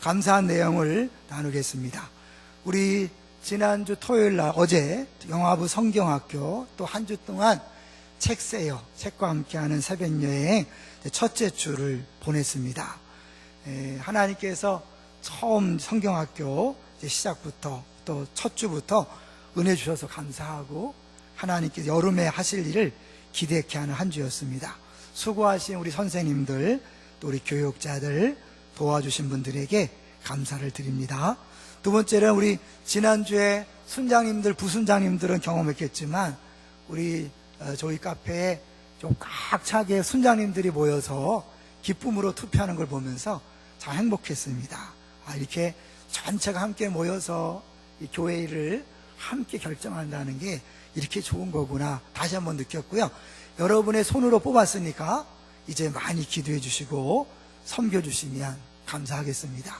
감사한 내용을 나누겠습니다. 우리 지난주 토요일날 어제 영화부 성경학교 또 한 주 동안 책세요, 책과 함께하는 새벽여행 첫째 주를 보냈습니다. 하나님께서 처음 성경학교 시작부터 또 첫 주부터 은혜 주셔서 감사하고 하나님께서 여름에 하실 일을 기대케 하는 한 주였습니다. 수고하신 우리 선생님들 또 우리 교육자들 도와주신 분들에게 감사를 드립니다. 두 번째는 우리 지난주에 순장님들 부순장님들은 경험했겠지만 우리 저희 카페에 좀 꽉 차게 순장님들이 모여서 기쁨으로 투표하는 걸 보면서 참 행복했습니다. 이렇게 전체가 함께 모여서 이 교회 일을 함께 결정한다는 게 이렇게 좋은 거구나 다시 한번 느꼈고요. 여러분의 손으로 뽑았으니까 이제 많이 기도해 주시고 섬겨 주시면 감사하겠습니다.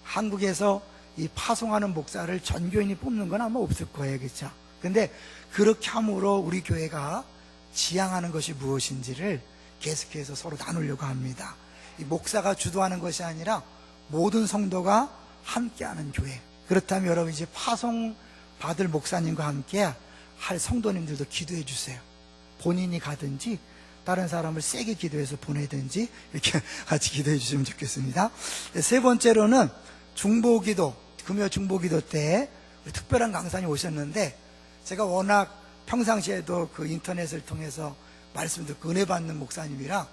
한국에서 이 파송하는 목사를 전교인이 뽑는 건 아마 없을 거예요, 그렇죠? 근데 그렇게 함으로 우리 교회가 지향하는 것이 무엇인지를 계속해서 서로 나누려고 합니다. 이 목사가 주도하는 것이 아니라 모든 성도가 함께하는 교회. 그렇다면 여러분 이제 파송 받을 목사님과 함께 할 성도님들도 기도해 주세요. 본인이 가든지 다른 사람을 세게 기도해서 보내든지 이렇게 같이 기도해 주시면 좋겠습니다. 세 번째로는 중보기도, 금요 중보기도 때 우리 특별한 강사님 오셨는데 제가 워낙 평상시에도 그 인터넷을 통해서 말씀 듣고 은혜 받는 목사님이라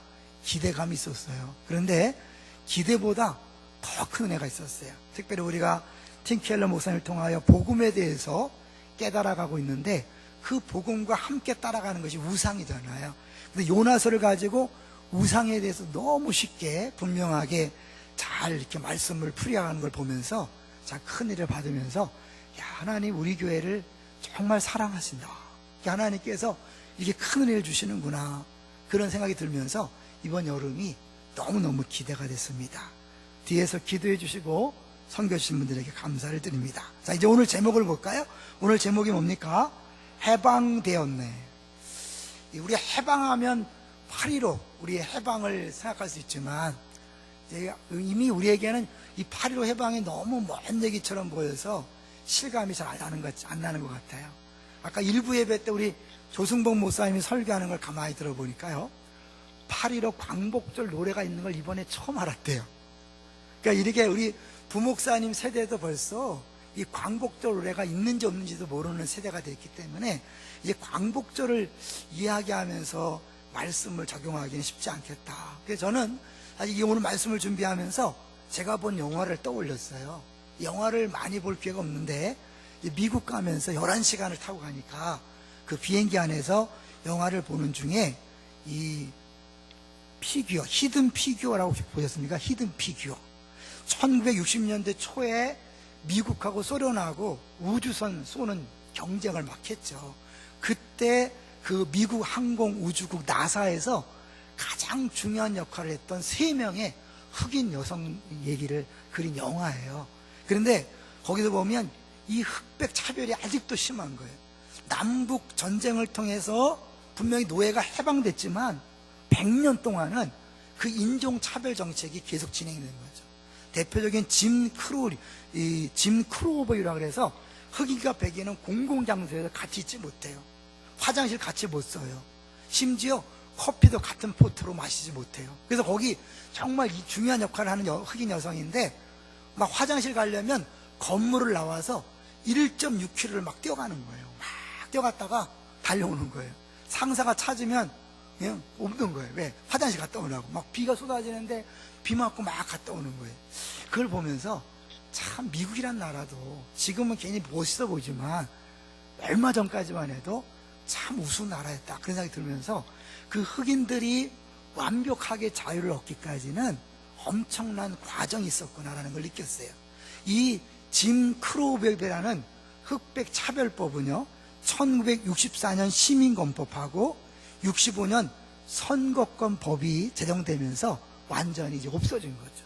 기대감이 있었어요. 그런데 기대보다 더 큰 은혜가 있었어요. 특별히 우리가 팀켈러 목사님을 통하여 복음에 대해서 깨달아가고 있는데 그 복음과 함께 따라가는 것이 우상이잖아요. 근데 요나서를 가지고 우상에 대해서 너무 쉽게 분명하게 잘 이렇게 말씀을 풀이하는 걸 보면서 참 큰 일을 받으면서 야, 하나님 우리 교회를 정말 사랑하신다. 하나님께서 이렇게 큰 은혜를 주시는구나. 그런 생각이 들면서 이번 여름이 너무너무 기대가 됐습니다. 뒤에서 기도해 주시고 선교 주신 분들에게 감사를 드립니다. 자, 이제 오늘 제목을 볼까요? 오늘 제목이 뭡니까? 해방되었네. 우리 해방하면 8.15 우리의 해방을 생각할 수 있지만 이미 우리에게는 이 8.15 해방이 너무 먼 얘기처럼 보여서 실감이 잘 안 나는 것 같아요. 아까 일부 예배 때 우리 조승복 목사님이 설교하는 걸 가만히 들어보니까요, 8.15 광복절 노래가 있는 걸 이번에 처음 알았대요. 그러니까 이렇게 우리 부목사님 세대도 벌써 이 광복절 노래가 있는지 없는지도 모르는 세대가 됐기 때문에 이제 광복절을 이야기하면서 말씀을 적용하기는 쉽지 않겠다. 그래서 저는 사실 이 오늘 말씀을 준비하면서 제가 본 영화를 떠올렸어요. 영화를 많이 볼 기회가 없는데 미국 가면서 11시간을 타고 가니까 그 비행기 안에서 영화를 보는 중에 이 피규어, 히든 피규어라고 보셨습니까? 히든 피규어. 1960년대 초에 미국하고 소련하고 우주선 쏘는 경쟁을 막 했죠. 그때 그 미국 항공우주국 나사에서 가장 중요한 역할을 했던 3명의 흑인 여성 얘기를 그린 영화예요. 그런데 거기서 보면 이 흑백 차별이 아직도 심한 거예요. 남북 전쟁을 통해서 분명히 노예가 해방됐지만 100년 동안은 그 인종차별 정책이 계속 진행되는 거죠. 대표적인 짐 크로버유라고 그래서 흑인과 백인은 공공장소에서 같이 있지 못해요. 화장실 같이 못 써요. 심지어 커피도 같은 포트로 마시지 못해요. 그래서 거기 정말 이 중요한 역할을 하는 흑인 여성인데 막 화장실 가려면 건물을 나와서 1.6km를 막 뛰어가는 거예요. 막 뛰어갔다가 달려오는 거예요. 상사가 찾으면 그냥 없는 거예요. 왜? 화장실 갔다 오라고. 막 비가 쏟아지는데 비 맞고 막 갔다 오는 거예요. 그걸 보면서 참 미국이란 나라도 지금은 괜히 멋있어 보이지만 얼마 전까지만 해도 참 우스운 나라였다. 그런 생각이 들면서 그 흑인들이 완벽하게 자유를 얻기까지는 엄청난 과정이 있었구나라는 걸 느꼈어요. 이 짐 크로베라는 흑백 차별법은요, 1964년 시민권법하고 65년 선거권 법이 제정되면서 완전히 이제 없어진 거죠.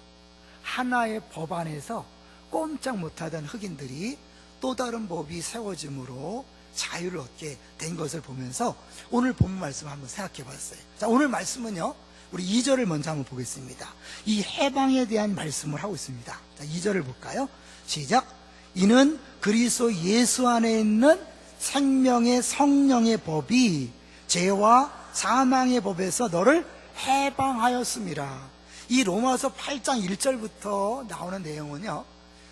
하나의 법 안에서 꼼짝 못하던 흑인들이 또 다른 법이 세워짐으로 자유를 얻게 된 것을 보면서 오늘 본문 말씀 한번 생각해 봤어요. 자, 오늘 말씀은요, 우리 2절을 먼저 한번 보겠습니다. 이 해방에 대한 말씀을 하고 있습니다. 자, 2절을 볼까요? 시작. 이는 그리스도 예수 안에 있는 생명의 성령의 법이 죄와 사망의 법에서 너를 해방하였습니다. 이 로마서 8장 1절부터 나오는 내용은요,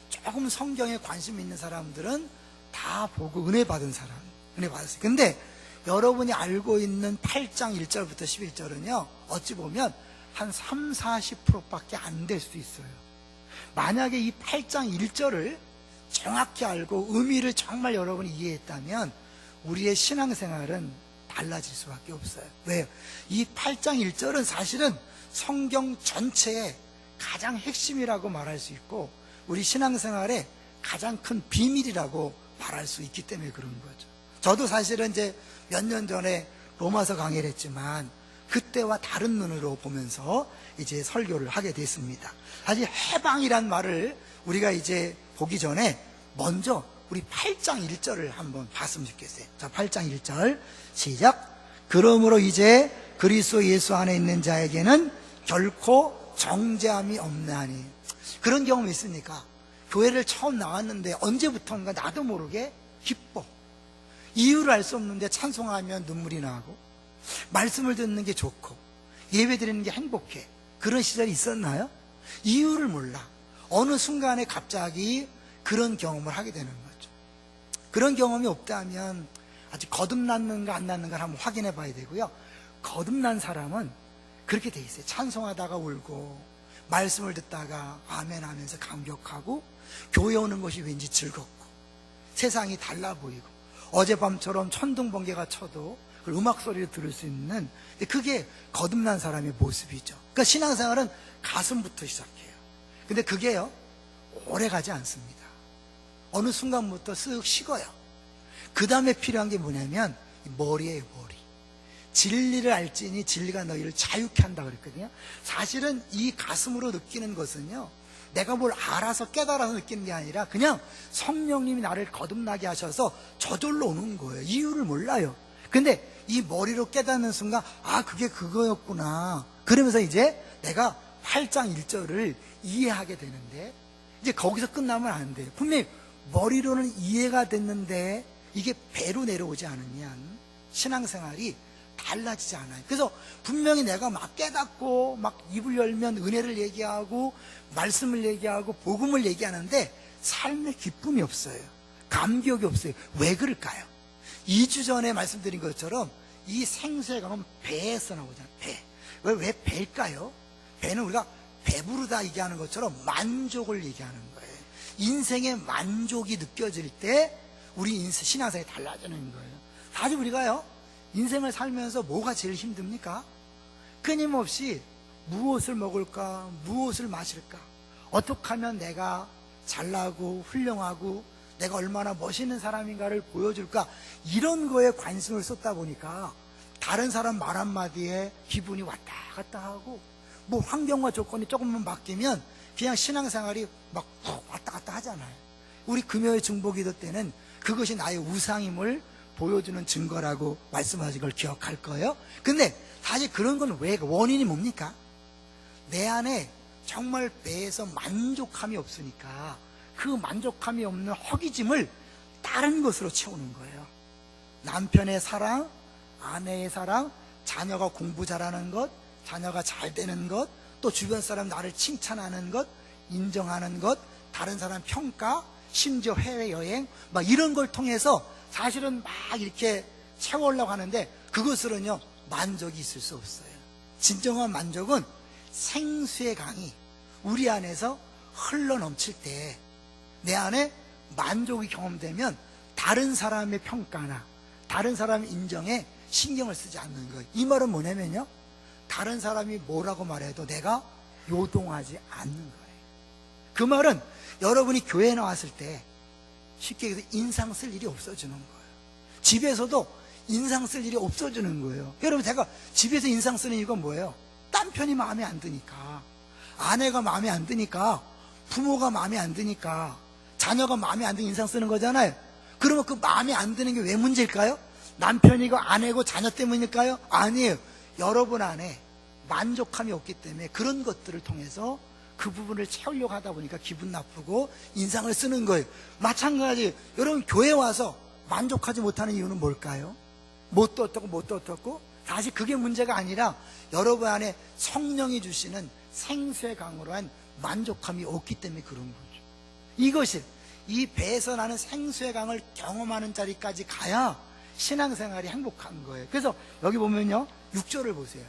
조금 성경에 관심 있는 사람들은 다 보고 은혜 받은 사람, 은혜 받았어요. 근데 여러분이 알고 있는 8장 1절부터 11절은요, 어찌 보면 한 3, 40%밖에 안 될 수도 있어요. 만약에 이 8장 1절을 정확히 알고 의미를 정말 여러분이 이해했다면 우리의 신앙생활은 달라질 수밖에 없어요. 왜요? 이 8장 1절은 사실은 성경 전체의 가장 핵심이라고 말할 수 있고 우리 신앙생활의 가장 큰 비밀이라고 말할 수 있기 때문에 그런 거죠. 저도 사실은 이제 몇 년 전에 로마서 강의를 했지만 그때와 다른 눈으로 보면서 이제 설교를 하게 됐습니다. 사실 해방이란 말을 우리가 이제 보기 전에 먼저 우리 8장 1절을 한번 봤으면 좋겠어요. 자, 8장 1절 시작. 그러므로 이제 그리스도 예수 안에 있는 자에게는 결코 정죄함이 없나니. 그런 경험이 있습니까? 교회를 처음 나왔는데 언제부턴가 나도 모르게 기뻐. 이유를 알 수 없는데 찬송하면 눈물이 나고 말씀을 듣는 게 좋고 예배 드리는 게 행복해. 그런 시절이 있었나요? 이유를 몰라. 어느 순간에 갑자기 그런 경험을 하게 되는 거죠. 그런 경험이 없다면 아직 거듭났는가 안 났는가 한번 확인해 봐야 되고요. 거듭난 사람은 그렇게 돼 있어요. 찬송하다가 울고 말씀을 듣다가 아멘 하면서 감격하고 교회 오는 것이 왠지 즐겁고 세상이 달라 보이고 어젯밤처럼 천둥 번개가 쳐도 그 음악 소리를 들을 수 있는, 그게 거듭난 사람의 모습이죠. 그러니까 신앙생활은 가슴부터 시작해요. 근데 그게요 오래 가지 않습니다. 어느 순간부터 쓱 식어요. 그 다음에 필요한 게 뭐냐면 머리예요. 머리. 진리를 알지니 진리가 너희를 자유케 한다 그랬거든요. 사실은 이 가슴으로 느끼는 것은요, 내가 뭘 알아서 깨달아서 느끼는 게 아니라 그냥 성령님이 나를 거듭나게 하셔서 저절로 오는 거예요. 이유를 몰라요. 근데 이 머리로 깨닫는 순간 그게 그거였구나. 그러면서 이제 내가 8장 1절을 이해하게 되는데 이제 거기서 끝나면 안 돼요. 분명히 머리로는 이해가 됐는데 이게 배로 내려오지 않으면 신앙생활이 달라지지 않아요. 그래서 분명히 내가 막 깨닫고 막 입을 열면 은혜를 얘기하고 말씀을 얘기하고 복음을 얘기하는데 삶에 기쁨이 없어요. 감격이 없어요. 왜 그럴까요? 2주 전에 말씀드린 것처럼 이 생수의 강은 배에서 나오잖아요. 배. 왜 배일까요? 배는 우리가 배부르다 얘기하는 것처럼 만족을 얘기하는 거예요. 인생의 만족이 느껴질 때 우리 신앙생활이 달라지는 거예요. 사실 우리가요 인생을 살면서 뭐가 제일 힘듭니까? 끊임없이 무엇을 먹을까, 무엇을 마실까, 어떻게 하면 내가 잘나고 훌륭하고 내가 얼마나 멋있는 사람인가를 보여줄까, 이런 거에 관심을 쏟다 보니까 다른 사람 말 한마디에 기분이 왔다 갔다 하고 뭐 환경과 조건이 조금만 바뀌면 그냥 신앙생활이 막 왔다 갔다 하잖아요. 우리 금요일 중보기도 때는 그것이 나의 우상임을 보여주는 증거라고 말씀하신 걸 기억할 거예요. 근데 사실 그런 건 왜, 원인이 뭡니까? 내 안에 정말 배에서 만족함이 없으니까 그 만족함이 없는 허기짐을 다른 것으로 채우는 거예요. 남편의 사랑, 아내의 사랑, 자녀가 공부 잘하는 것, 자녀가 잘 되는 것, 또 주변 사람 나를 칭찬하는 것, 인정하는 것, 다른 사람 평가, 심지어 해외여행 막 이런 걸 통해서 사실은 막 이렇게 채우려고 하는데 그것으로는요 만족이 있을 수 없어요. 진정한 만족은 생수의 강이 우리 안에서 흘러넘칠 때 내 안에 만족이 경험되면 다른 사람의 평가나 다른 사람의 인정에 신경을 쓰지 않는 거예요. 이 말은 뭐냐면요, 다른 사람이 뭐라고 말해도 내가 요동하지 않는 거예요. 그 말은 여러분이 교회에 나왔을 때 쉽게 얘기해서 인상 쓸 일이 없어지는 거예요. 집에서도 인상 쓸 일이 없어지는 거예요. 여러분, 제가 집에서 인상 쓰는 이유가 뭐예요? 남편이 마음에 안 드니까, 아내가 마음에 안 드니까, 부모가 마음에 안 드니까, 자녀가 마음에 안 드는 인상 쓰는 거잖아요. 그러면 그 마음에 안 드는 게 왜 문제일까요? 남편이고 아내고 자녀 때문일까요? 아니에요. 여러분 안에 만족함이 없기 때문에 그런 것들을 통해서 그 부분을 채우려고 하다 보니까 기분 나쁘고 인상을 쓰는 거예요. 마찬가지 여러분 교회 와서 만족하지 못하는 이유는 뭘까요? 뭣도 어떻고 뭣도 어떻고 사실 그게 문제가 아니라 여러분 안에 성령이 주시는 생수의 강으로 한 만족함이 없기 때문에 그런 거죠. 이것이 이 배에서 나는 생수의 강을 경험하는 자리까지 가야 신앙생활이 행복한 거예요. 그래서 여기 보면요 6절을 보세요.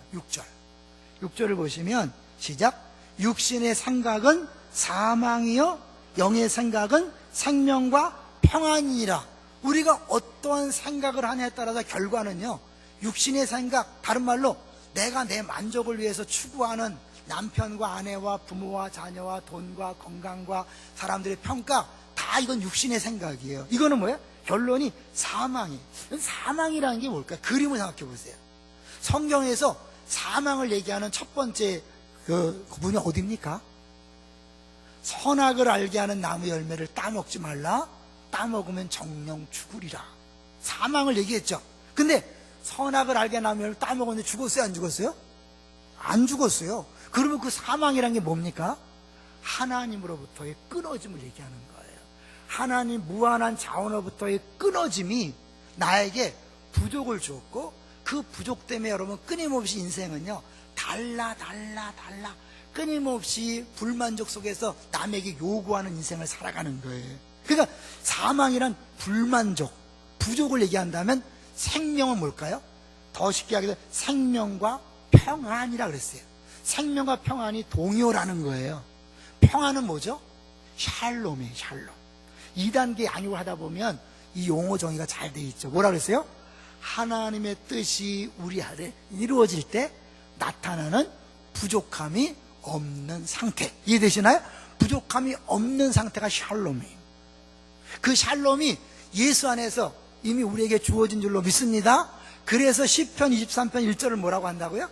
6절을 보시면 시작. 육신의 생각은 사망이요 영의 생각은 생명과 평안이니라. 우리가 어떠한 생각을 하냐에 따라서 결과는요 육신의 생각, 다른 말로 내가 내 만족을 위해서 추구하는 남편과 아내와 부모와 자녀와 돈과 건강과 사람들의 평가, 다 이건 육신의 생각이에요. 이거는 뭐예요? 결론이 사망이에요. 사망이라는 게 뭘까요? 그림을 생각해 보세요. 성경에서 사망을 얘기하는 첫 번째 그 부분이 어디입니까? 선악을 알게 하는 나무 열매를 따먹지 말라. 따먹으면 정령 죽으리라. 사망을 얘기했죠. 근데 선악을 알게 하는 나무 열매를 따먹었는데 죽었어요? 안 죽었어요? 안 죽었어요. 그러면 그 사망이란 게 뭡니까? 하나님으로부터의 끊어짐을 얘기하는 거예요. 하나님 무한한 자원으로부터의 끊어짐이 나에게 부족을 주었고, 그 부족 때문에 여러분 끊임없이 인생은요 달라 끊임없이 불만족 속에서 남에게 요구하는 인생을 살아가는 거예요. 그러니까 사망이란 불만족, 부족을 얘기한다면 생명은 뭘까요? 더 쉽게 하게 되면 생명과 평안이라 그랬어요. 생명과 평안이 동요라는 거예요. 평안은 뭐죠? 샬롬이에요. 샬롬. 2단계 양육을 하다 보면 이 용어 정의가 잘 돼 있죠. 뭐라 그랬어요? 하나님의 뜻이 우리 안에 이루어질 때 나타나는 부족함이 없는 상태. 이해되시나요? 부족함이 없는 상태가 샬롬이에요. 그 샬롬이 예수 안에서 이미 우리에게 주어진 줄로 믿습니다. 그래서 시편 23편 1절을 뭐라고 한다고요?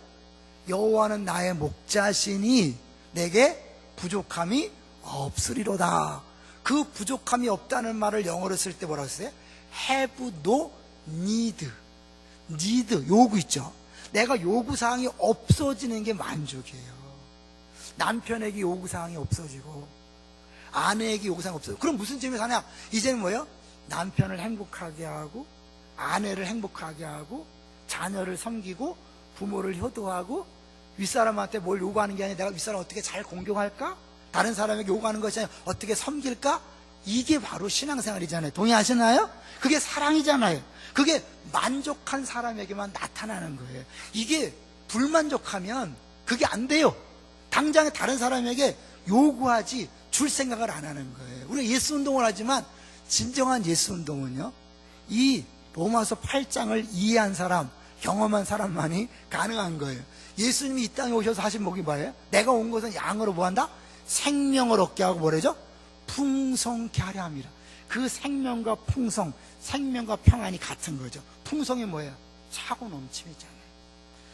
여호와는 나의 목자시니 내게 부족함이 없으리로다. 그 부족함이 없다는 말을 영어로 쓸 때 뭐라고 했어요? have no need. 요구 있죠. 내가 요구사항이 없어지는 게 만족이에요. 남편에게 요구사항이 없어지고 아내에게 요구사항이 없어지고, 그럼 무슨 점에서 하냐? 이제는 뭐예요? 남편을 행복하게 하고 아내를 행복하게 하고 자녀를 섬기고 부모를 효도하고, 윗사람한테 뭘 요구하는 게 아니라 내가 윗사람 어떻게 잘 공경할까? 다른 사람에게 요구하는 것이 아니라 어떻게 섬길까? 이게 바로 신앙생활이잖아요. 동의하시나요? 그게 사랑이잖아요. 그게 만족한 사람에게만 나타나는 거예요. 이게 불만족하면 그게 안 돼요. 당장에 다른 사람에게 요구하지 줄 생각을 안 하는 거예요. 우리가 예수운동을 하지만 진정한 예수운동은요 이 로마서 8장을 이해한 사람, 경험한 사람만이 가능한 거예요. 예수님이 이 땅에 오셔서 하신 목이 뭐예요? 내가 온 것은 양으로 뭐한다? 생명을 얻게 하고 뭐래죠? 풍성케 하려 함이라. 그 생명과 풍성, 생명과 평안이 같은 거죠. 풍성이 뭐예요? 차고 넘침이잖아요.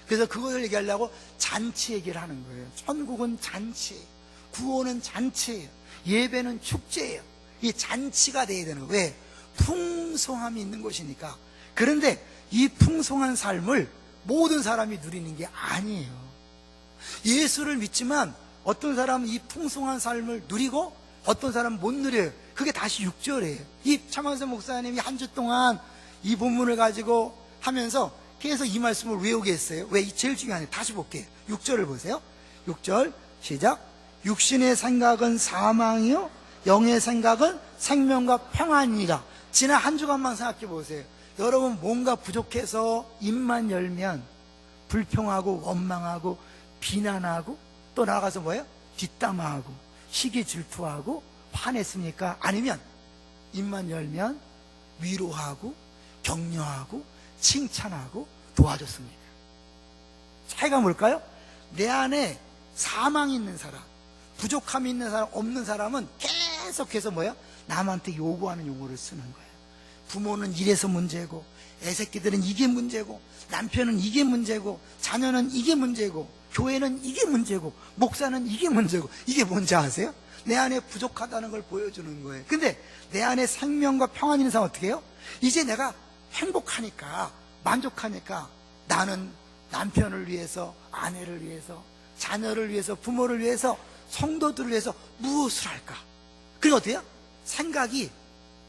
그래서 그것을 얘기하려고 잔치 얘기를 하는 거예요. 천국은 잔치, 구원은 잔치예요. 예배는 축제예요. 이 잔치가 돼야 되는 거예요. 왜? 풍성함이 있는 것이니까. 그런데 이 풍성한 삶을 모든 사람이 누리는 게 아니에요. 예수를 믿지만 어떤 사람은 이 풍성한 삶을 누리고 어떤 사람은 못 누려요. 그게 다시 6절이에요. 이 차만선 목사님이 한 주 동안 이 본문을 가지고 하면서 계속 이 말씀을 외우게 했어요. 왜? 제일 중요한 게 다시 볼게요. 6절을 보세요. 6절 시작. 육신의 생각은 사망이요 영의 생각은 생명과 평안이라. 지난 한 주간만 생각해 보세요. 여러분 뭔가 부족해서 입만 열면 불평하고 원망하고 비난하고 또 나가서 뭐예요? 뒷담화하고 시기 질투하고 화냈습니까? 아니면 입만 열면 위로하고 격려하고 칭찬하고 도와줬습니까? 차이가 뭘까요? 내 안에 사망이 있는 사람, 부족함이 있는 사람, 없는 사람은 계속해서 뭐예요? 남한테 요구하는 용어를 쓰는 거예요. 부모는 이래서 문제고, 애새끼들은 이게 문제고, 남편은 이게 문제고, 자녀는 이게 문제고, 교회는 이게 문제고, 목사는 이게 문제고. 이게 뭔지 아세요? 내 안에 부족하다는 걸 보여주는 거예요. 근데 내 안에 생명과 평안이 있는 사람 어떻게 해요? 이제 내가 행복하니까, 만족하니까 나는 남편을 위해서, 아내를 위해서, 자녀를 위해서, 부모를 위해서, 성도들을 위해서 무엇을 할까? 그러니까 어때요? 생각이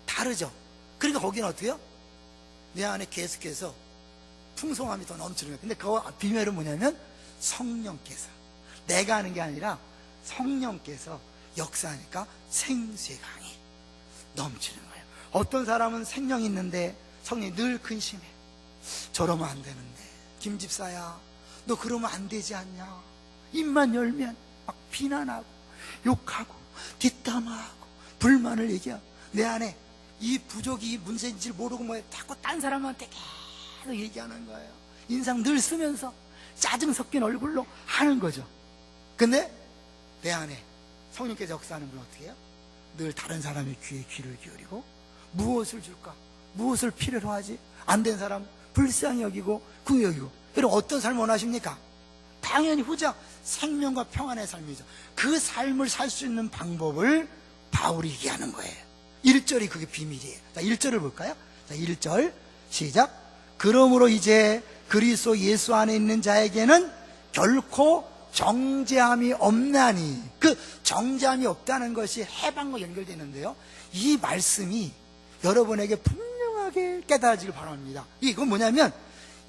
다르죠. 그러니까 거기는 어때요? 내 안에 계속해서 풍성함이 더 넘치는 거예요. 근데 그 비밀은 뭐냐면 성령께서, 내가 하는 게 아니라 성령께서 역사하니까 생수의 강이 넘치는 거예요. 어떤 사람은 생명이 있는데 성령이 늘 근심해. 저러면 안 되는데, 김집사야, 너 그러면 안 되지 않냐? 입만 열면 막 비난하고 욕하고 뒷담화하고 불만을 얘기하고, 내 안에 이 부족이 문제인지 모르고 뭐에 자꾸 딴 사람한테 계속 얘기하는 거예요. 인상 늘 쓰면서 짜증 섞인 얼굴로 하는 거죠. 근데 내 안에 성령께서 역사하는 건 어떻게 해요? 늘 다른 사람의 귀에 귀를 기울이고, 무엇을 줄까? 무엇을 필요로 하지? 안 된 사람 불쌍히 여기고 긍휼히 여기고. 여러분, 어떤 삶을 원하십니까? 당연히 후자, 생명과 평안의 삶이죠. 그 삶을 살 수 있는 방법을 바울이 얘기하는 거예요. 1절이 그게 비밀이에요. 자, 1절을 볼까요? 자, 1절 시작. 그러므로 이제 그리스도 예수 안에 있는 자에게는 결코 정죄함이 없나니. 그 정죄함이 없다는 것이 해방과 연결되는데요, 이 말씀이 여러분에게 분명하게 깨달아지길 바랍니다. 이건 뭐냐면,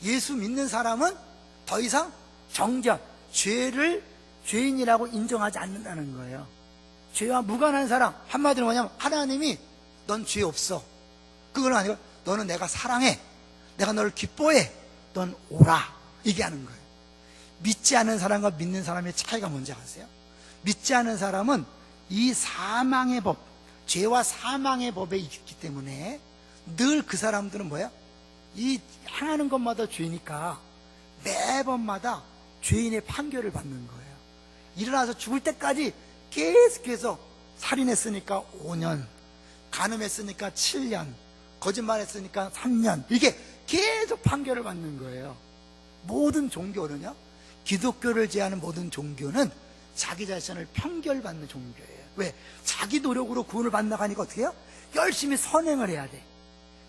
예수 믿는 사람은 더 이상 죄를 죄인이라고 인정하지 않는다는 거예요. 죄와 무관한 사람, 한마디로 뭐냐면 하나님이 넌 죄 없어, 그건 아니고 너는 내가 사랑해, 내가 너를 기뻐해, 넌 오라, 얘기하는 거예요. 믿지 않는 사람과 믿는 사람의 차이가 뭔지 아세요? 믿지 않는 사람은 이 사망의 법, 죄와 사망의 법에 있기 때문에 늘 그 사람들은 뭐야? 이 행하는 것마다 죄니까 매번마다 죄인의 판결을 받는 거예요. 일어나서 죽을 때까지 계속해서 살인했으니까 5년, 간음했으니까 7년, 거짓말했으니까 3년, 이게 계속 판결을 받는 거예요. 모든 종교는요, 기독교를 제하는 모든 종교는 자기 자신을 편결받는 종교예요. 왜? 자기 노력으로 구원을 받는다고 하니까 어떻게 해요? 열심히 선행을 해야 돼.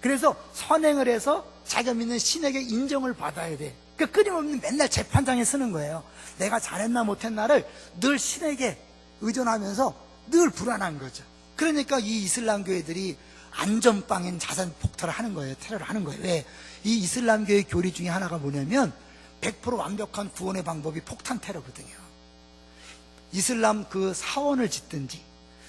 그래서 선행을 해서 자기가 믿는 신에게 인정을 받아야 돼. 그러니까 끊임없는 맨날 재판장에 쓰는 거예요. 내가 잘했나 못했나를 늘 신에게 의존하면서 늘 불안한 거죠. 그러니까 이 이슬람 교회들이 안전빵인 자산 폭발을 하는 거예요. 테러를 하는 거예요. 왜? 이 이슬람 교회 교리 중에 하나가 뭐냐면 100% 완벽한 구원의 방법이 폭탄 테러거든요. 이슬람 그 사원을 짓든지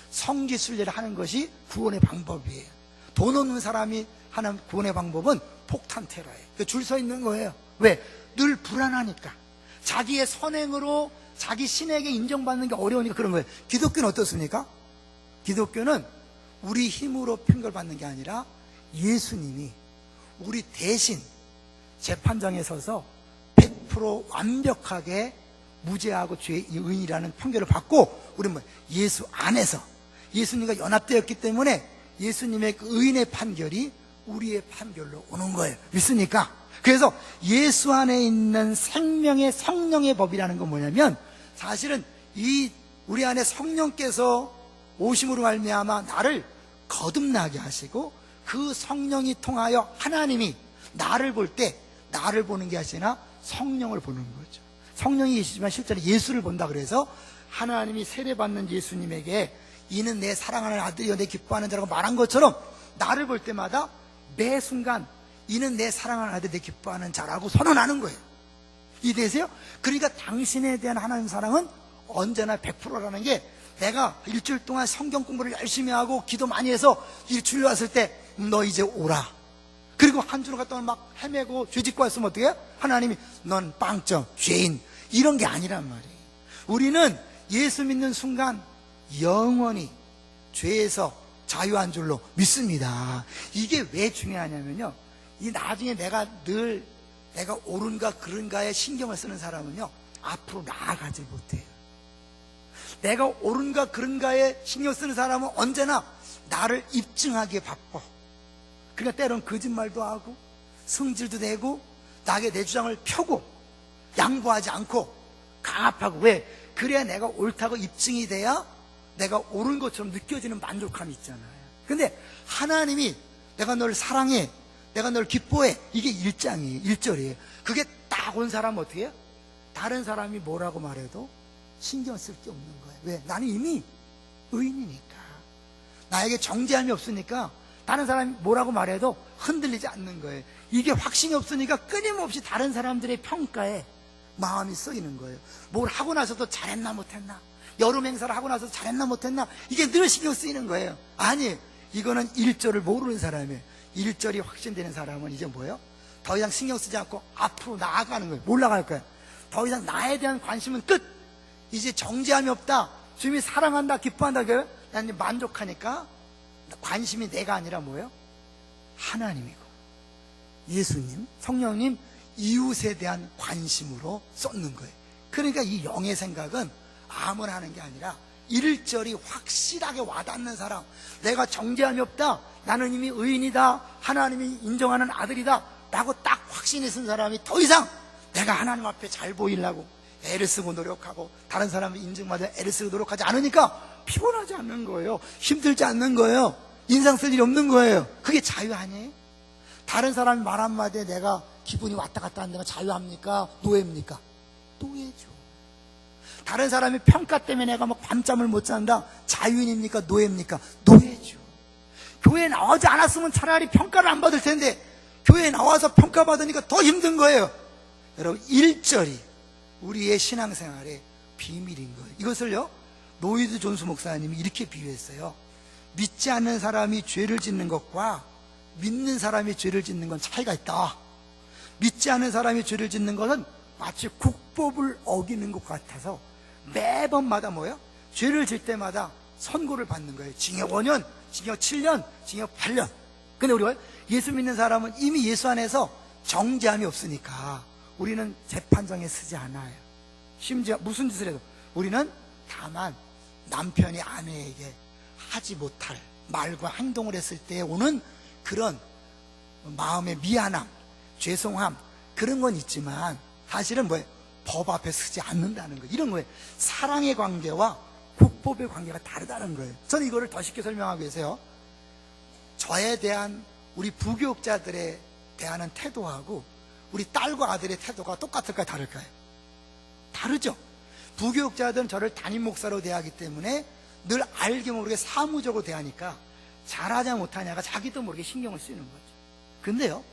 성지 순례를 하는 것이 구원의 방법이에요. 돈 없는 사람이 하는 구원의 방법은 폭탄 테러예요. 줄 서 있는 거예요. 왜? 늘 불안하니까. 자기의 선행으로 자기 신에게 인정받는 게 어려우니까 그런 거예요. 기독교는 어떻습니까? 기독교는 우리 힘으로 편결받는 게 아니라 예수님이 우리 대신 재판장에 서서 100% 완벽하게 무죄하고 의인이라는 판결을 받고, 우리는 예수 안에서 예수님과 연합되었기 때문에 예수님의 그 의인의 판결이 우리의 판결로 오는 거예요. 믿습니까? 그래서 예수 안에 있는 생명의 성령의 법이라는 건 뭐냐면, 사실은 이 우리 안에 성령께서 오심으로 말미암아 나를 거듭나게 하시고, 그 성령이 통하여 하나님이 나를 볼 때 나를 보는 게 아니라 성령을 보는 거죠. 성령이 계시지만 실제로 예수를 본다 그래서 하나님이 세례받는 예수님에게 이는 내 사랑하는 아들이여 내 기뻐하는 자라고 말한 것처럼, 나를 볼 때마다 매 순간 이는 내 사랑하는 아들 내 기뻐하는 자라고 선언하는 거예요. 이해되세요? 그러니까 당신에 대한 하나님 사랑은 언제나 100%라는 게, 내가 일주일 동안 성경 공부를 열심히 하고 기도 많이 해서 일주일 왔을 때 너 이제 오라, 그리고 한 주를 갔다 막 헤매고 죄짓고 왔으면 어떻게 해요? 하나님이 넌 빵점 죄인, 이런 게 아니란 말이에요. 우리는 예수 믿는 순간 영원히 죄에서 자유한 줄로 믿습니다. 이게 왜 중요하냐면요, 이 나중에 내가 옳은가 그른가에 신경을 쓰는 사람은요 앞으로 나아가지 못해요. 내가 옳은가 그른가에 신경 쓰는 사람은 언제나 나를 입증하기에 바빠. 그러니까 때론 거짓말도 하고 성질도 내고 나에게 내 주장을 펴고 양보하지 않고 강압하고. 왜? 그래야 내가 옳다고 입증이 돼야 내가 옳은 것처럼 느껴지는 만족감이 있잖아요. 근데 하나님이 내가 너를 사랑해, 내가 너를 기뻐해, 이게 1장이에요. 1절이에요. 그게 딱 딱 온 사람은 어떻게 해요? 다른 사람이 뭐라고 말해도 신경 쓸 게 없는 거예요. 왜? 나는 이미 의인이니까. 나에게 정죄함이 없으니까 다른 사람이 뭐라고 말해도 흔들리지 않는 거예요. 이게 확신이 없으니까 끊임없이 다른 사람들의 평가에 마음이 쓰이는 거예요. 뭘 하고 나서도 잘했나 못했나, 여름 행사를 하고 나서 잘했나 못했나, 이게 늘 신경 쓰이는 거예요. 아니, 이거는 일절을 모르는 사람이에요. 일절이 확신되는 사람은 이제 뭐예요? 더 이상 신경 쓰지 않고 앞으로 나아가는 거예요. 뭘 나갈 거예요? 더 이상 나에 대한 관심은 끝. 이제 정죄함이 없다, 주님이 사랑한다, 기뻐한다, 그래요? 난 이제 만족하니까 관심이 내가 아니라 뭐예요? 하나님이고 예수님, 성령님, 이웃에 대한 관심으로 쏟는 거예요. 그러니까 이 영의 생각은 아무나 하는 게 아니라 일절이 확실하게 와닿는 사람, 내가 정죄함이 없다, 나는 이미 의인이다, 하나님이 인정하는 아들이다 라고 딱 확신이 쓴 사람이 더 이상 내가 하나님 앞에 잘 보이려고 애를 쓰고 노력하고 다른 사람을 인정받아 애를 쓰고 노력하지 않으니까 피곤하지 않는 거예요. 힘들지 않는 거예요. 인상 쓸 일이 없는 거예요. 그게 자유 아니에요? 다른 사람이 말 한마디에 내가 기분이 왔다 갔다 하는 데가 자유합니까? 노예입니까? 노예죠. 다른 사람이 평가 때문에 내가 막 밤잠을 못 잔다, 자유인입니까? 노예입니까? 노예죠. 교회에 나오지 않았으면 차라리 평가를 안 받을 텐데 교회에 나와서 평가받으니까 더 힘든 거예요. 여러분, 일절이 우리의 신앙생활의 비밀인 거예요. 이것을요, 로이드 존스 목사님이 이렇게 비유했어요. 믿지 않는 사람이 죄를 짓는 것과 믿는 사람이 죄를 짓는 건 차이가 있다. 믿지 않는 사람이 죄를 짓는 것은 마치 국법을 어기는 것 같아서 매번마다 뭐예요? 죄를 질 때마다 선고를 받는 거예요. 징역 5년, 징역 7년, 징역 8년. 근데 우리가 예수 믿는 사람은 이미 예수 안에서 정죄함이 없으니까 우리는 재판정에 서지 않아요. 심지어 무슨 짓을 해도 우리는 다만 남편이 아내에게 하지 못할 말과 행동을 했을 때 오는 그런 마음의 미안함, 죄송함, 그런 건 있지만 사실은 뭐예요? 법 앞에 서지 않는다는 거예요. 이런 거예요. 사랑의 관계와 국법의 관계가 다르다는 거예요. 저는 이거를 더 쉽게 설명하기 위해서요, 저에 대한 우리 부교육자들에 대하는 태도하고 우리 딸과 아들의 태도가 똑같을까요? 다를까요? 다르죠. 부교육자들은 저를 담임 목사로 대하기 때문에 늘 알게 모르게 사무적으로 대하니까 잘하냐 못하냐가 자기도 모르게 신경을 쓰이는 거죠. 근데요,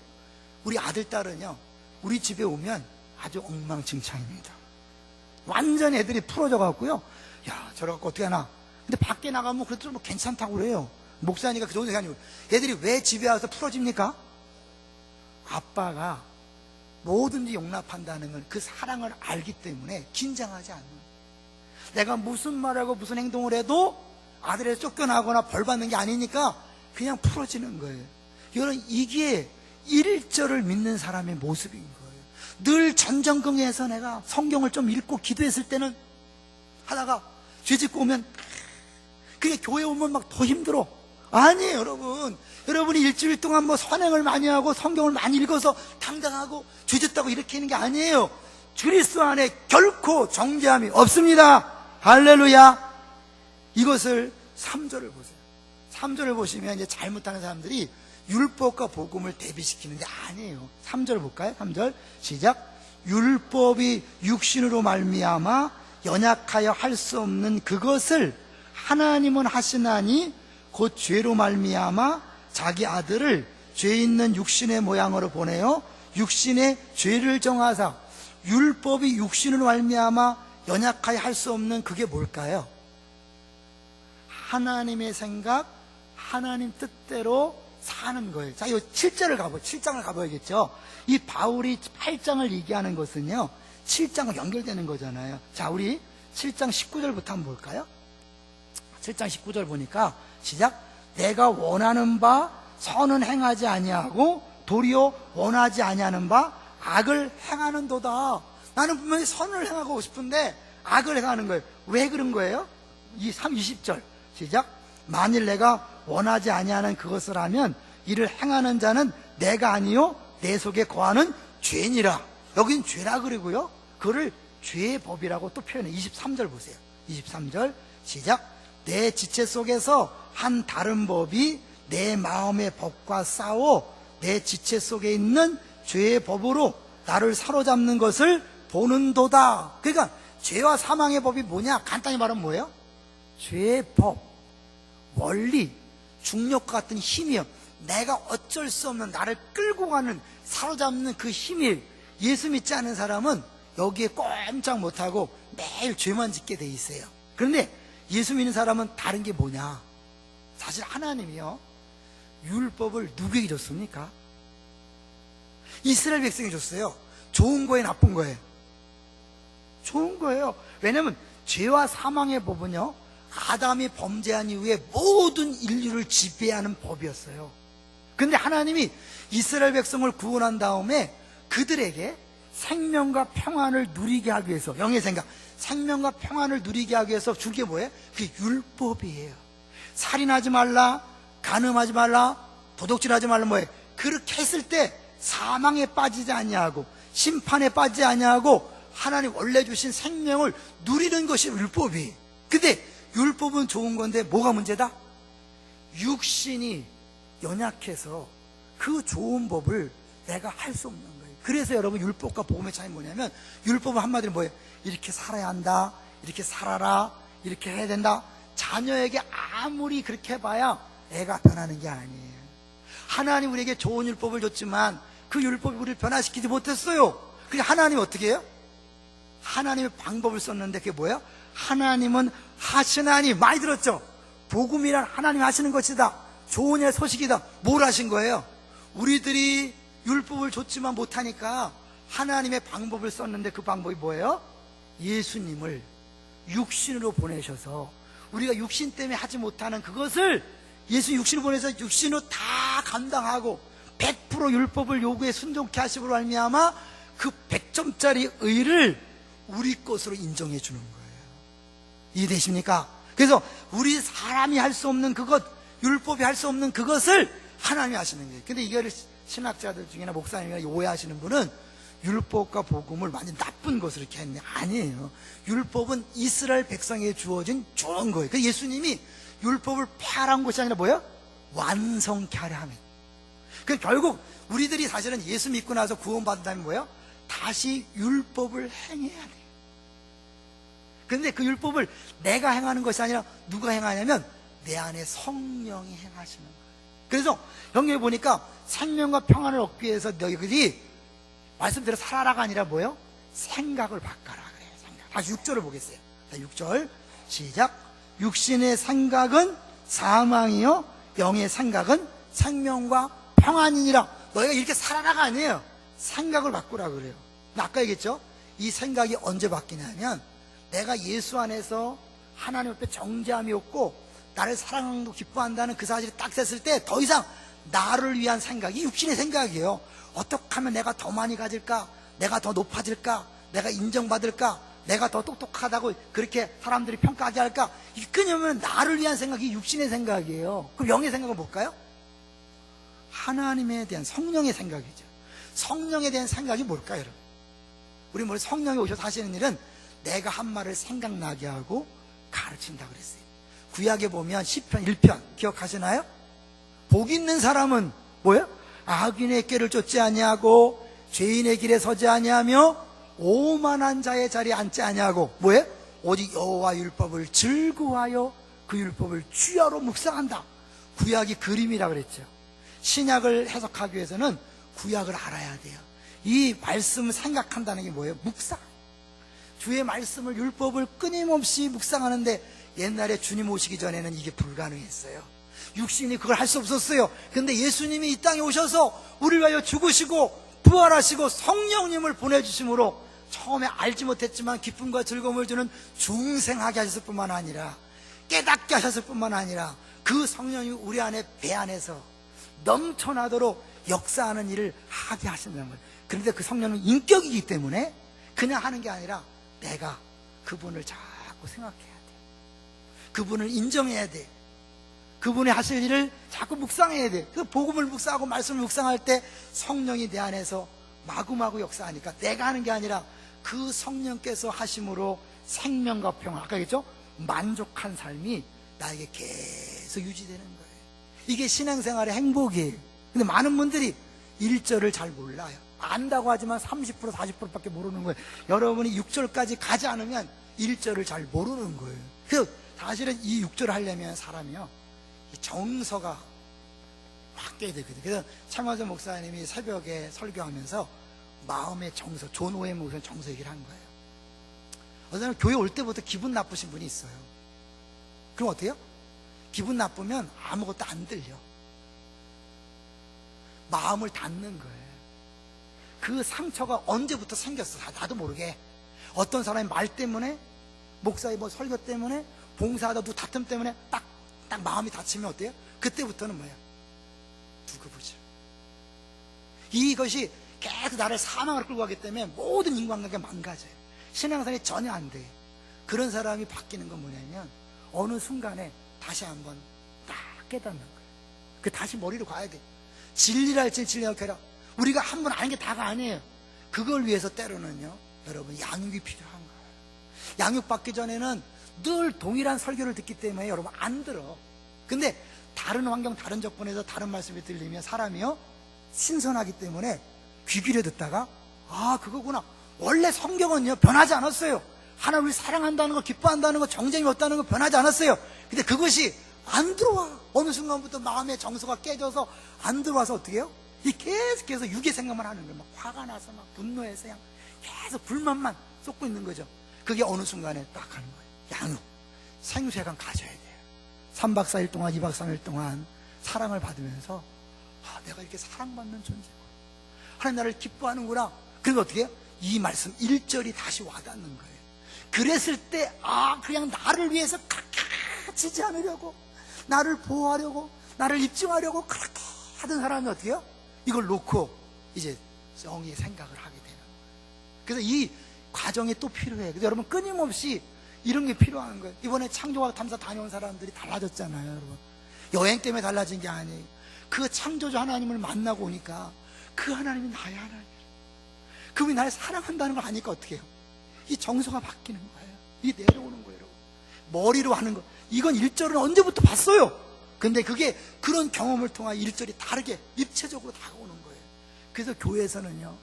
우리 아들, 딸은요, 우리 집에 오면 아주 엉망진창입니다. 완전 애들이 풀어져 갖고요, 야, 저래갖고 어떻게 하나. 근데 밖에 나가면 그래도 뭐 괜찮다고 그래요. 목사니까 그 정도 아니고. 애들이 왜 집에 와서 풀어집니까? 아빠가 뭐든지 용납한다는 건 그 사랑을 알기 때문에 긴장하지 않는 거예요. 내가 무슨 말하고 무슨 행동을 해도 아들에서 쫓겨나거나 벌 받는 게 아니니까 그냥 풀어지는 거예요. 여러분, 이게 일절을 믿는 사람의 모습인 거예요. 늘 전전긍긍해서 내가 성경을 좀 읽고 기도했을 때는 하다가 죄 짓고 오면 그게 교회 오면 막 더 힘들어. 아니에요, 여러분. 여러분이 일주일 동안 뭐 선행을 많이 하고 성경을 많이 읽어서 당당하고 죄 짓다고 이렇게 하는 게 아니에요. 그리스도 안에 결코 정죄함이 없습니다. 할렐루야. 이것을 3절을 보세요. 3절을 보시면 이제 잘못하는 사람들이 율법과 복음을 대비시키는 게 아니에요. 3절 볼까요? 3절 시작. 율법이 육신으로 말미암아 연약하여 할 수 없는 그것을 하나님은 하시나니 곧 죄로 말미암아 자기 아들을 죄 있는 육신의 모양으로 보내어 육신의 죄를 정하사. 율법이 육신으로 말미암아 연약하여 할 수 없는 그게 뭘까요? 하나님의 생각, 하나님 뜻대로 사는 거예요. 자, 이 7장을 가봐야겠죠. 이 바울이 8장을 얘기하는 것은요, 7장과 연결되는 거잖아요. 자, 우리 7장 19절부터 한번 볼까요? 7장 19절 보니까 시작. 내가 원하는 바 선은 행하지 아니하고 도리어 원하지 아니하는 바 악을 행하는도다. 나는 분명히 선을 행하고 싶은데 악을 행하는 거예요. 왜 그런 거예요? 20절 시작. 만일 내가 원하지 아니하는 그것을 하면 이를 행하는 자는 내가 아니요 내 속에 거하는 죄니라. 여긴 죄라 그러고요, 그를 죄의 법이라고 또 표현해. 23절 보세요. 23절 시작. 내 지체 속에서 한 다른 법이 내 마음의 법과 싸워 내 지체 속에 있는 죄의 법으로 나를 사로잡는 것을 보는도다. 그러니까 죄와 사망의 법이 뭐냐? 간단히 말하면 뭐예요? 죄의 법, 원리, 중력과 같은 힘이요. 내가 어쩔 수 없는, 나를 끌고 가는, 사로잡는 그 힘이, 예수 믿지 않은 사람은 여기에 꼼짝 못하고 매일 죄만 짓게 돼 있어요. 그런데 예수 믿는 사람은 다른 게 뭐냐? 사실 하나님이요, 율법을 누구에게 줬습니까? 이스라엘 백성이 줬어요. 좋은 거예요, 나쁜 거예요? 좋은 거예요. 왜냐하면 죄와 사망의 법은요, 아담이 범죄한 이후에 모든 인류를 지배하는 법이었어요. 근데 하나님이 이스라엘 백성을 구원한 다음에 그들에게 생명과 평안을 누리게 하기 위해서, 영의 생각, 생명과 평안을 누리게 하기 위해서 준 게 뭐예요? 그게 율법이에요. 살인하지 말라, 간음하지 말라, 도둑질하지 말라, 뭐예요? 그렇게 했을 때 사망에 빠지지 아니하고 심판에 빠지지 아니하고 하나님 원래 주신 생명을 누리는 것이 율법이. 근데 율법은 좋은 건데 뭐가 문제다? 육신이 연약해서 그 좋은 법을 내가 할 수 없는 거예요. 그래서 여러분, 율법과 복음의 차이는 뭐냐면, 율법은 한마디로 뭐예요? 이렇게 살아야 한다, 이렇게 살아라, 이렇게 해야 된다. 자녀에게 아무리 그렇게 해봐야 애가 변하는 게 아니에요. 하나님 우리에게 좋은 율법을 줬지만 그 율법이 우리를 변화시키지 못했어요. 그래서 하나님이 어떻게 해요? 하나님의 방법을 썼는데 그게 뭐예요? 하나님은 하시나니. 많이 들었죠? 복음이란 하나님이 하시는 것이다, 좋은 의 소식이다. 뭘 하신 거예요? 우리들이 율법을 줬지만 못하니까 하나님의 방법을 썼는데 그 방법이 뭐예요? 예수님을 육신으로 보내셔서 우리가 육신 때문에 하지 못하는 그것을 예수 육신으로 보내서 육신으로 다 감당하고 100% 율법을 요구에 순종케 하심으로 말미암아 그 100점짜리 의를 우리 것으로 인정해 주는 거예요. 이해되십니까? 그래서 우리 사람이 할 수 없는 그것, 율법이 할 수 없는 그것을 하나님이 하시는 거예요. 근데 이거를 신학자들 중이나 목사님이나 오해하시는 분은 율법과 복음을 완전 나쁜 것으로 이렇게 했네. 아니에요. 율법은 이스라엘 백성에게 주어진 좋은 거예요. 그래서 예수님이 율법을 폐하란 것이 아니라 뭐예요? 완성케 하려 하면. 그 결국 우리들이 사실은 예수 믿고 나서 구원받는다면 뭐예요? 다시 율법을 행해야 돼요. 그런데 그 율법을 내가 행하는 것이 아니라 누가 행하냐면 내 안에 성령이 행하시는 거예요. 그래서 여기 보니까 생명과 평안을 얻기 위해서 너희들이 말씀대로 살아라가 아니라 뭐예요? 생각을 바꿔라 그래요. 생각. 다시 6절을 보겠어요. 6절 시작. 육신의 생각은 사망이요, 영의 생각은 생명과 평안이니라. 너희가 이렇게 살아라가 아니에요. 생각을 바꾸라 그래요. 아까 얘기했죠? 이 생각이 언제 바뀌냐면 내가 예수 안에서 하나님 앞에 정죄함이 없고 나를 사랑하는 거 기뻐한다는 그 사실이 딱 됐을 때 더 이상 나를 위한 생각이 육신의 생각이에요. 어떻게 하면 내가 더 많이 가질까? 내가 더 높아질까? 내가 인정받을까? 내가 더 똑똑하다고 그렇게 사람들이 평가하게 할까? 이게 끊으면 나를 위한 생각이 육신의 생각이에요. 그럼 영의 생각은 뭘까요? 하나님에 대한 성령의 생각이죠. 성령에 대한 생각이 뭘까요, 여러분? 우리 뭐 성령이 오셔서 하시는 일은 내가 한 말을 생각나게 하고 가르친다 그랬어요. 구약에 보면 시편 1편 기억하시나요? 복 있는 사람은 뭐예요? 악인의 꾀를 쫓지 아니하고 죄인의 길에 서지 아니하며 오만한 자의 자리에 앉지 아니하고 뭐예요? 오직 여호와 율법을 즐거워하여 그 율법을 주야로 묵상한다. 구약이 그림이라 그랬죠. 신약을 해석하기 위해서는 구약을 알아야 돼요. 이 말씀을 생각한다는 게 뭐예요? 묵상. 주의 말씀을, 율법을 끊임없이 묵상하는데 옛날에 주님 오시기 전에는 이게 불가능했어요. 육신이 그걸 할 수 없었어요. 근데 예수님이 이 땅에 오셔서 우리를 위하여 죽으시고 부활하시고 성령님을 보내주심으로 처음에 알지 못했지만 기쁨과 즐거움을 주는 중생하게 하셨을 뿐만 아니라 깨닫게 하셨을 뿐만 아니라 그 성령이 우리 안에 배 안에서 넘쳐나도록 역사하는 일을 하게 하신다는 거예요. 그런데 그 성령은 인격이기 때문에 그냥 하는 게 아니라 내가 그분을 자꾸 생각해야 돼. 그분을 인정해야 돼. 그분이 하실 일을 자꾸 묵상해야 돼. 그 복음을 묵상하고 말씀을 묵상할 때 성령이 내 안에서 마구마구 역사하니까 내가 하는 게 아니라 그 성령께서 하심으로 생명과 평안, 아까 얘기했죠? 만족한 삶이 나에게 계속 유지되는 거예요. 이게 신앙생활의 행복이에요. 근데 많은 분들이 1절을 잘 몰라요. 안다고 하지만 30% 40%밖에 모르는 거예요. 여러분이 6절까지 가지 않으면 1절을 잘 모르는 거예요. 그래서 사실은 이 6절을 하려면 사람이요, 이 정서가 바뀌어야 되거든요. 그래서 차마저 목사님이 새벽에 설교하면서 마음의 정서, 존 오의 목사님 정서 얘기를 한 거예요. 어떤 사람은 교회 올 때부터 기분 나쁘신 분이 있어요. 그럼 어때요? 기분 나쁘면 아무것도 안 들려. 마음을 닫는 거예요. 그 상처가 언제부터 생겼어? 나도 모르게. 어떤 사람이 말 때문에, 목사의 뭐 설교 때문에, 봉사하다 누구 다툼 때문에 딱 마음이 닫히면 어때요? 그때부터는 뭐야? 두고보죠. 이것이 계속 나를 사망을 끌고 가기 때문에 모든 인간관계가 망가져요. 신앙생활이 전혀 안 돼요. 그런 사람이 바뀌는 건 뭐냐면 어느 순간에 다시 한번 딱 깨닫는 거예요. 그 다시 머리로 가야 돼. 진리랄지는 진리가 괴라. 우리가 한 번 아는 게 다가 아니에요. 그걸 위해서 때로는요, 여러분, 양육이 필요한 거예요. 양육받기 전에는 늘 동일한 설교를 듣기 때문에 여러분 안 들어. 근데 다른 환경, 다른 조건에서 다른 말씀이 들리면 사람이요, 신선하기 때문에 귀 기울여 듣다가 아, 그거구나. 원래 성경은요 변하지 않았어요. 하나님을 사랑한다는 거, 기뻐한다는 거, 정죄이 없다는 거 변하지 않았어요. 근데 그것이 안 들어와. 어느 순간부터 마음의 정서가 깨져서 안 들어와서 어떻게 해요? 이 계속해서 육의 생각만 하는 거예요. 막 화가 나서 막 분노해서 그냥 계속 불만만 쏟고 있는 거죠. 그게 어느 순간에 딱 하는 거예요. 양육, 생수회관 가져야 돼요. 3박 4일 동안, 2박 3일 동안 사랑을 받으면서 아, 내가 이렇게 사랑받는 존재구나. 하나님 나를 기뻐하는구나. 그리고 어떻게 해요? 이 말씀 1절이 다시 와닿는 거예요. 그랬을 때 아, 그냥 나를 위해서 그렇게 지지 않으려고, 나를 보호하려고, 나를 입증하려고 그렇게 하던 사람이 어떻게 해요? 이걸 놓고 이제 정의의 생각을 하게 되는 거예요. 그래서 이 과정이 또 필요해요. 그래서 여러분 끊임없이 이런 게 필요한 거예요. 이번에 창조과학 탐사 다녀온 사람들이 달라졌잖아요, 여러분. 여행 때문에 달라진 게 아니에요. 그 창조주 하나님을 만나고 오니까 그 하나님이 나의 하나님, 그분이 나를 사랑한다는 걸 아니까 어떻게 해요? 이 정서가 바뀌는 거예요. 이 내려오는 거예요, 여러분. 머리로 하는 거. 이건 1절은 언제부터 봤어요. 근데 그게 그런 경험을 통한 1절이 다르게 입체적으로 다가오는 거예요. 그래서 교회에서는요,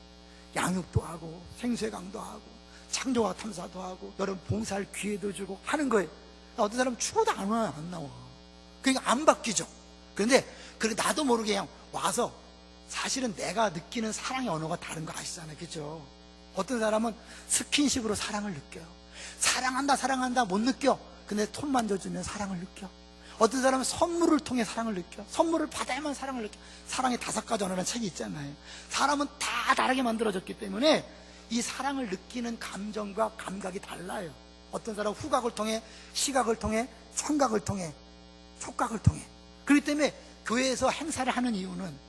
양육도 하고 생수회강도 하고 창조과학 탐사도 하고 여러분 봉사할 기회도 주고 하는 거예요. 어떤 사람은 죽어도 안 나와. 그러니까 안 바뀌죠. 그런데 나도 모르게 그냥 와서 사실은 내가 느끼는 사랑의 언어가 다른 거 아시잖아요. 그죠? 어떤 사람은 스킨십으로 사랑을 느껴요. 사랑한다 못 느껴. 근데 손 만져주면 사랑을 느껴. 어떤 사람은 선물을 통해 사랑을 느껴. 선물을 받아야만 사랑을 느껴. 사랑의 5가지 언어라는 책이 있잖아요. 사람은 다 다르게 만들어졌기 때문에 이 사랑을 느끼는 감정과 감각이 달라요. 어떤 사람은 후각을 통해, 시각을 통해, 청각을 통해, 촉각을 통해. 그렇기 때문에 교회에서 행사를 하는 이유는,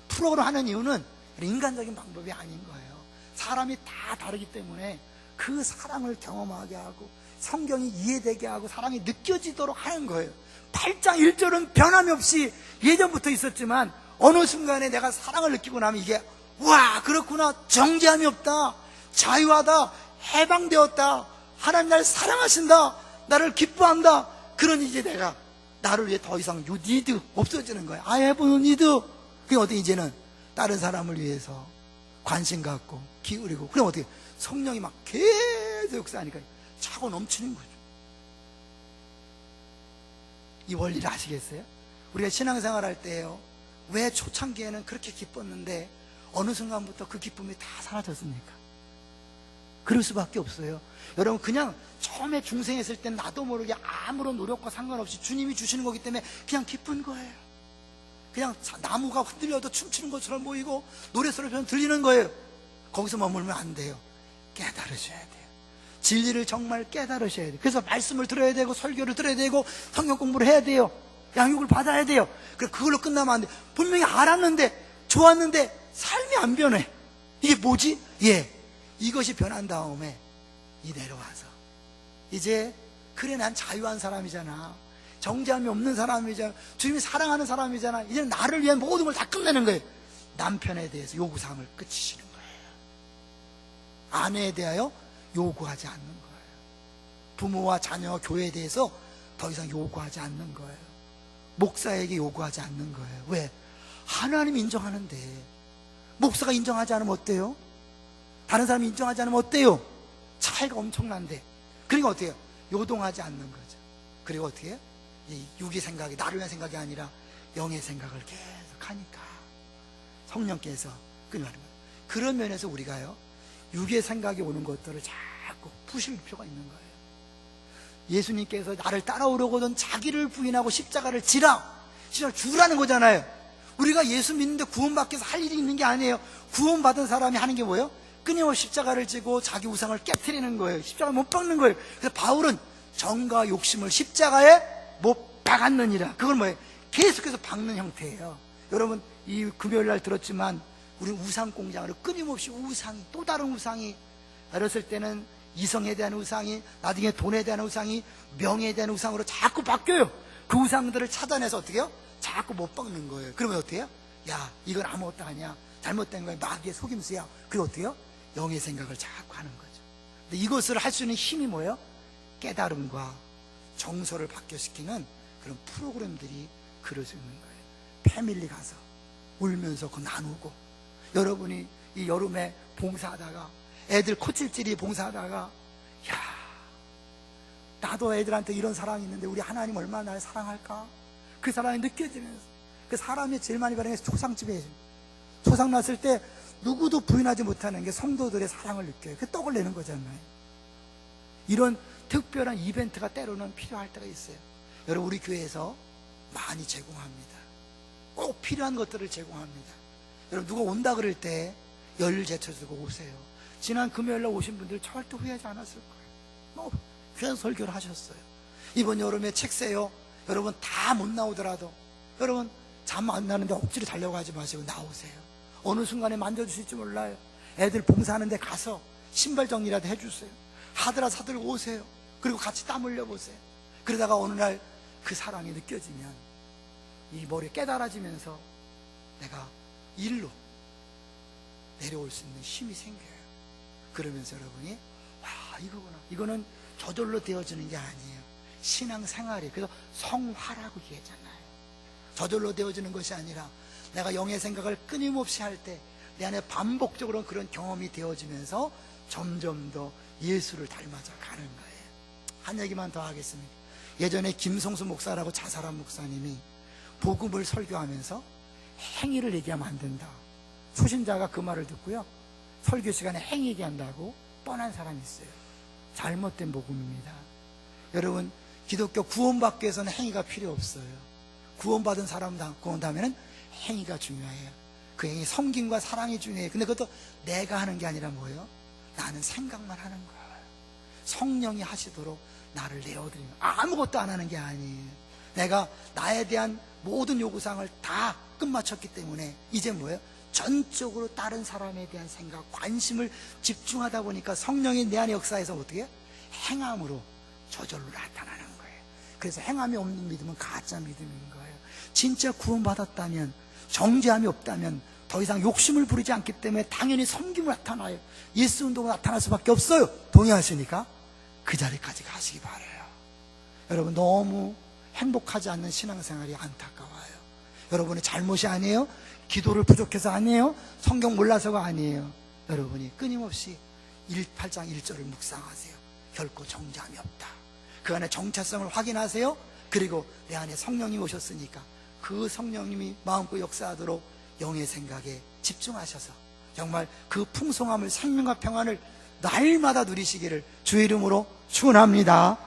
프로그램을 하는 이유는 인간적인 방법이 아닌 거예요. 사람이 다 다르기 때문에 그 사랑을 경험하게 하고 성경이 이해되게 하고 사랑이 느껴지도록 하는 거예요. 8장 1절은 변함이 없이 예전부터 있었지만 어느 순간에 내가 사랑을 느끼고 나면 이게 와, 그렇구나, 정죄함이 없다, 자유하다, 해방되었다, 하나님 나를 사랑하신다, 나를 기뻐한다. 그러니 이제 내가 나를 위해 더 이상 you need 없어지는 거예요. I have no need. 그게 어떻게 이제는 다른 사람을 위해서 관심 갖고 기울이고, 그럼 어떻게 성령이 막 계속 역사하니까 차고 넘치는 거죠. 이 원리를 아시겠어요? 우리가 신앙생활 할 때요, 왜 초창기에는 그렇게 기뻤는데 어느 순간부터 그 기쁨이 다 사라졌습니까? 그럴 수밖에 없어요. 여러분, 그냥 처음에 중생했을 땐 나도 모르게 아무런 노력과 상관없이 주님이 주시는 거기 때문에 그냥 기쁜 거예요. 그냥 나무가 흔들려도 춤추는 것처럼 보이고 노래소리처럼 들리는 거예요. 거기서 머물면 안 돼요. 깨달으셔야 돼요. 진리를 정말 깨달으셔야 돼요. 그래서 말씀을 들어야 되고 설교를 들어야 되고 성경 공부를 해야 돼요. 양육을 받아야 돼요. 그걸로 끝나면 안 돼요. 분명히 알았는데, 좋았는데 삶이 안 변해. 이게 뭐지? 이것이 변한 다음에 내려와서 이제 그래, 난 자유한 사람이잖아, 정죄함이 없는 사람이잖아, 주님이 사랑하는 사람이잖아, 이제 나를 위한 모든 걸 다 끝내는 거예요. 남편에 대해서 요구사항을 끝이시는 거예요. 아내에 대하여 요구하지 않는 거예요. 부모와 자녀, 교회에 대해서 더 이상 요구하지 않는 거예요. 목사에게 요구하지 않는 거예요. 왜? 하나님이 인정하는데 목사가 인정하지 않으면 어때요? 다른 사람이 인정하지 않으면 어때요? 차이가 엄청난데. 그러니까 어떻게 해요? 요동하지 않는 거죠. 그리고 어떻게 해요? 이 육의 생각이 나를 위한 생각이 아니라 영의 생각을 계속 하니까 성령께서 끊임하는 거예요. 그런 면에서 우리가요, 육의 생각이 오는 것들을 자꾸 푸실 필요가 있는 거예요. 예수님께서 나를 따라오려거든 자기를 부인하고 십자가를 주라는 거잖아요. 우리가 예수 믿는데 구원받기 위해서 할 일이 있는 게 아니에요. 구원받은 사람이 하는 게 뭐예요? 끊임없이 십자가를 지고 자기 우상을 깨트리는 거예요. 십자가를 못 박는 거예요. 그래서 바울은 정과 욕심을 십자가에 못 박았느니라. 그건 뭐예요? 계속해서 박는 형태예요. 여러분, 이 금요일 날 들었지만 우리 우상 공장으로 끊임없이 우상이, 또 다른 우상이, 어렸을 때는 이성에 대한 우상이, 나중에 돈에 대한 우상이, 명예에 대한 우상으로 자꾸 바뀌어요. 그 우상들을 찾아내서 어떻게 해요? 자꾸 못 박는 거예요. 그러면 어떻게 해요? 야, 이건 아무것도 아니야, 잘못된 거야, 마귀의 속임수야. 그리고 어떻게 해요? 영의 생각을 자꾸 하는 거죠. 근데 이것을 할 수 있는 힘이 뭐예요? 깨달음과 정서를 바뀌어시키는 그런 프로그램들이 그럴 수 있는 거예요. 패밀리 가서 울면서 그거 나누고, 여러분이 이 여름에 봉사하다가 애들 코찔찔이 봉사하다가, 야, 나도 애들한테 이런 사랑이 있는데 우리 하나님 얼마나 나를 사랑할까? 그 사랑이 느껴지면서, 그 사람이 제일 많이 발행해서 초상집에, 초상 났을 때 누구도 부인하지 못하는 게 성도들의 사랑을 느껴요. 그 떡을 내는 거잖아요. 이런 특별한 이벤트가 때로는 필요할 때가 있어요. 여러분, 우리 교회에서 많이 제공합니다. 꼭 필요한 것들을 제공합니다. 여러분, 누가 온다 그럴 때 열 제쳐주고 오세요. 지난 금요일날 오신 분들 절대 후회하지 않았을 거예요. 귀한 설교를 하셨어요. 이번 여름에 책세요. 여러분, 다 못 나오더라도 여러분 잠 안 나는데 억지로 자려고 하지 마시고 나오세요. 어느 순간에 만져주실지 몰라요. 애들 봉사하는 데 가서 신발 정리라도 해주세요. 하드라 사들고 오세요. 그리고 같이 땀 흘려보세요. 그러다가 어느 날 그 사랑이 느껴지면 이 머리에 깨달아지면서 내가 일로 내려올 수 있는 힘이 생겨요. 그러면서 여러분이, 와, 이거구나. 이거는 저절로 되어지는 게 아니에요. 신앙생활이에요. 그래서 성화라고 얘기하잖아요. 저절로 되어지는 것이 아니라 내가 영의 생각을 끊임없이 할 때 내 안에 반복적으로 그런 경험이 되어지면서 점점 더 예수를 닮아져 가는 거예요. 한 얘기만 더 하겠습니다. 예전에 김성수 목사라고 자살한 목사님이 복음을 설교하면서 행위를 얘기하면 안 된다, 초신자가 그 말을 듣고요, 설교 시간에 행위 얘기한다고 뻔한 사람이 있어요. 잘못된 복음입니다. 여러분, 기독교 구원받기 위해서는 행위가 필요 없어요. 구원받은 사람 구원하면은 행위가 중요해요. 그 행위, 섬김과 사랑이 중요해요. 근데 그것도 내가 하는 게 아니라 뭐예요? 나는 생각만 하는 거예요. 성령이 하시도록 나를 내어드리는 거예요. 아무것도 안 하는 게 아니에요. 내가 나에 대한 모든 요구사항을 다 끝마쳤기 때문에 이제 뭐예요? 전적으로 다른 사람에 대한 생각, 관심을 집중하다 보니까 성령이 내 안의 역사에서 어떻게 해요? 행함으로 저절로 나타나는 거예요. 그래서 행함이 없는 믿음은 가짜 믿음인 거예요. 진짜 구원받았다면, 정죄함이 없다면 더 이상 욕심을 부리지 않기 때문에 당연히 섬김으로 나타나요. 예수 운동으로 나타날 수밖에 없어요. 동의하시니까 그 자리까지 가시기 바라요. 여러분, 너무 행복하지 않는 신앙생활이 안타까워요. 여러분의 잘못이 아니에요. 기도를 부족해서 아니에요. 성경 몰라서가 아니에요. 여러분이 끊임없이 8장 1절을 묵상하세요. 결코 정죄함이 없다. 그 안에 정체성을 확인하세요. 그리고 내 안에 성령이 오셨으니까 그 성령님이 마음껏 역사하도록 영의 생각에 집중하셔서 정말 그 풍성함을, 생명과 평안을 날마다 누리시기를 주의 이름으로 축원합니다.